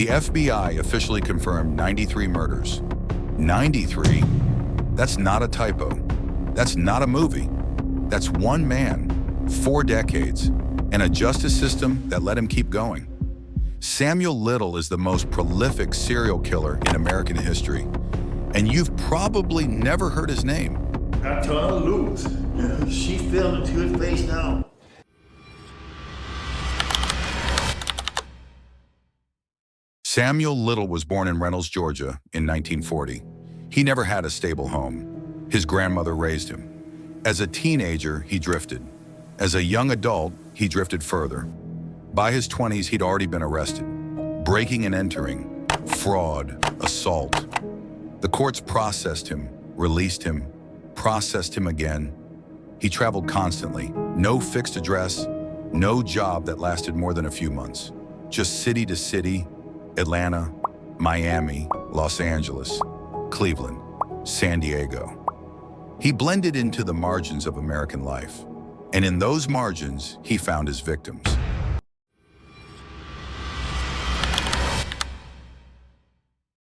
The FBI officially confirmed 93 murders. 93? That's not a typo. That's not a movie. That's one man, 4 decades, and a justice system that let him keep going. Samuel Little is the most prolific serial killer in American history, and you've probably never heard his name. I told her lose. She fell into his face now. Samuel Little was born in Reynolds, Georgia in 1940. He never had a stable home. His grandmother raised him. As a teenager, he drifted. As a young adult, he drifted further. By his 20s, he'd already been arrested. Breaking and entering, fraud, assault. The courts processed him, released him, processed him again. He traveled constantly. No fixed address, no job that lasted more than a few months. Just city to city, Atlanta, Miami, Los Angeles, Cleveland, San Diego. He blended into the margins of American life, and in those margins, he found his victims.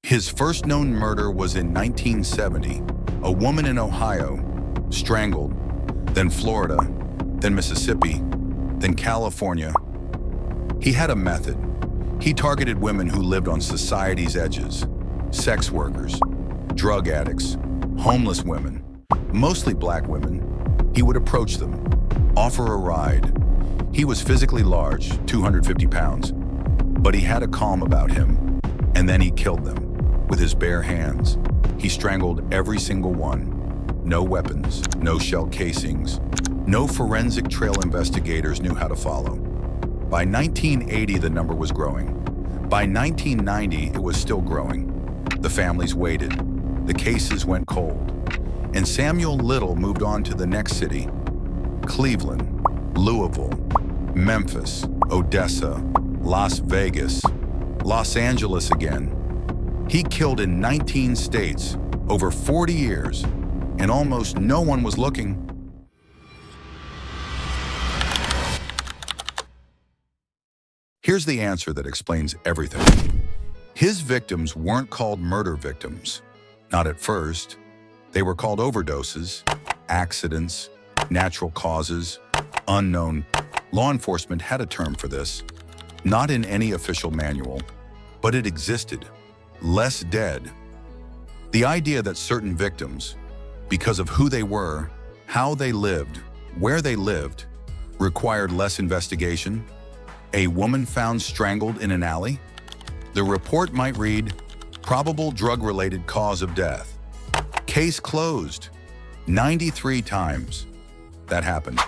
His first known murder was in 1970, a woman in Ohio, strangled, then Florida, then Mississippi, then California. He had a method. He targeted women who lived on society's edges, sex workers, drug addicts, homeless women, mostly black women. He would approach them, offer a ride. He was physically large, 250 pounds, but he had a calm about him, and then he killed them with his bare hands. He strangled every single one. No weapons, no shell casings, no forensic trail investigators knew how to follow. By 1980, the number was growing. By 1990, it was still growing. The families waited. The cases went cold. And Samuel Little moved on to the next city: Cleveland, Louisville, Memphis, Odessa, Las Vegas, Los Angeles again. He killed in 19 states, over 40 years, and almost no one was looking. Here's the answer that explains everything. His victims weren't called murder victims. Not at first. They were called overdoses, accidents, natural causes, unknown. Law enforcement had a term for this. Not in any official manual, but it existed. Less dead. The idea that certain victims, because of who they were, how they lived, where they lived, required less investigation. A woman found strangled in an alley? The report might read, probable drug-related cause of death. Case closed. 93 times that happened.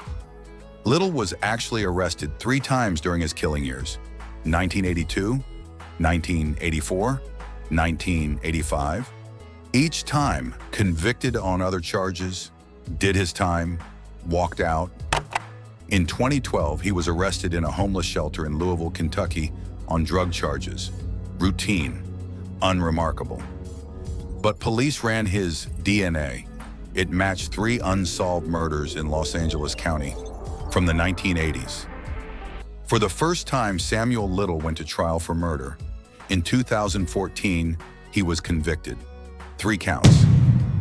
Little was actually arrested 3 times during his killing years: 1982, 1984, 1985. Each time convicted on other charges, did his time, walked out. In 2012, he was arrested in a homeless shelter in Louisville, Kentucky on drug charges. Routine, unremarkable. But police ran his DNA. It matched 3 unsolved murders in Los Angeles County from the 1980s. For the first time, Samuel Little went to trial for murder. In 2014, he was convicted. 3 counts,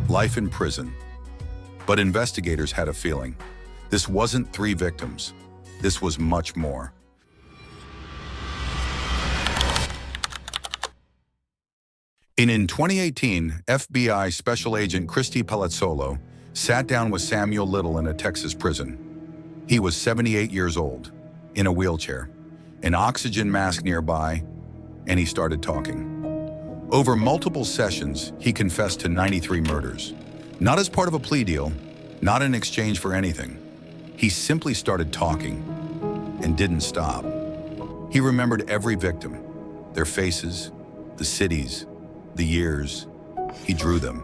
life in prison. But investigators had a feeling. This wasn't 3 victims. This was much more. In 2018, FBI Special Agent Christy Palazzolo sat down with Samuel Little in a Texas prison. He was 78 years old, in a wheelchair, an oxygen mask nearby, and he started talking. Over multiple sessions, he confessed to 93 murders. Not as part of a plea deal, not in exchange for anything. He simply started talking and didn't stop. He remembered every victim, their faces, the cities, the years. He drew them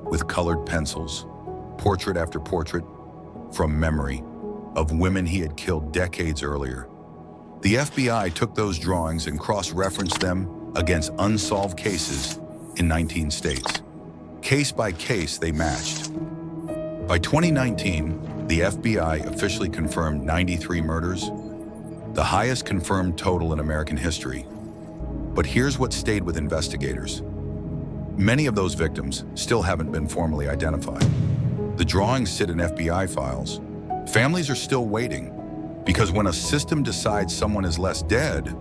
with colored pencils, portrait after portrait, from memory, of women he had killed decades earlier. The FBI took those drawings and cross-referenced them against unsolved cases in 19 states. Case by case, they matched. By 2019, the FBI officially confirmed 93 murders, the highest confirmed total in American history. But here's what stayed with investigators. Many of those victims still haven't been formally identified. The drawings sit in FBI files. Families are still waiting, because when a system decides someone is less dead,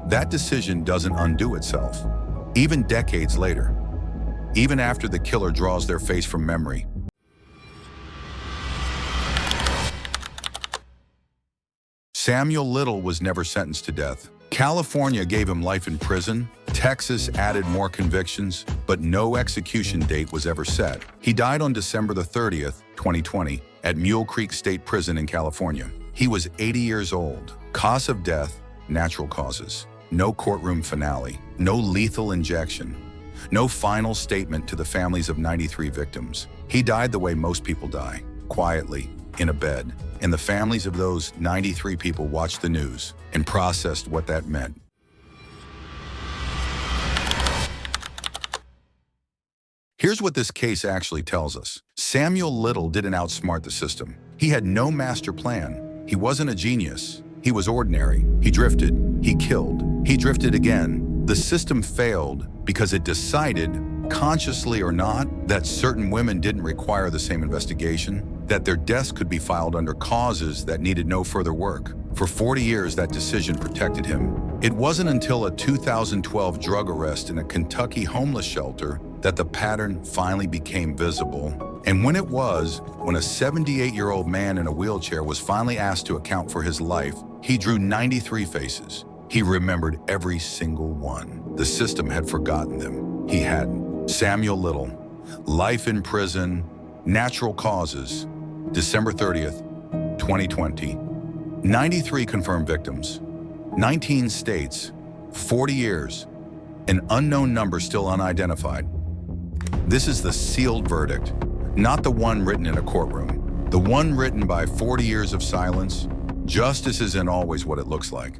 that decision doesn't undo itself. Even decades later, even after the killer draws their face from memory. Samuel Little was never sentenced to death. California gave him life in prison. Texas added more convictions, but no execution date was ever set. He died on December the 30th, 2020, at Mule Creek State Prison in California. He was 80 years old. Cause of death, natural causes. No courtroom finale, no lethal injection, no final statement to the families of 93 victims. He died the way most people die, quietly, in a bed. And the families of those 93 people watched the news and processed what that meant. Here's what this case actually tells us. Samuel Little didn't outsmart the system. He had no master plan. He wasn't a genius. He was ordinary. He drifted. He killed. He drifted again. The system failed because it decided, consciously or not, that certain women didn't require the same investigation, that their deaths could be filed under causes that needed no further work. For 40 years, that decision protected him. It wasn't until a 2012 drug arrest in a Kentucky homeless shelter that the pattern finally became visible. And when it was, when a 78-year-old man in a wheelchair was finally asked to account for his life, he drew 93 faces. He remembered every single one. The system had forgotten them. He hadn't. Samuel Little, life in prison, natural causes, December 30th, 2020. 93 confirmed victims, 19 states, 40 years, an unknown number still unidentified. This is the sealed verdict, not the one written in a courtroom, the one written by 40 years of silence. Justice isn't always what it looks like.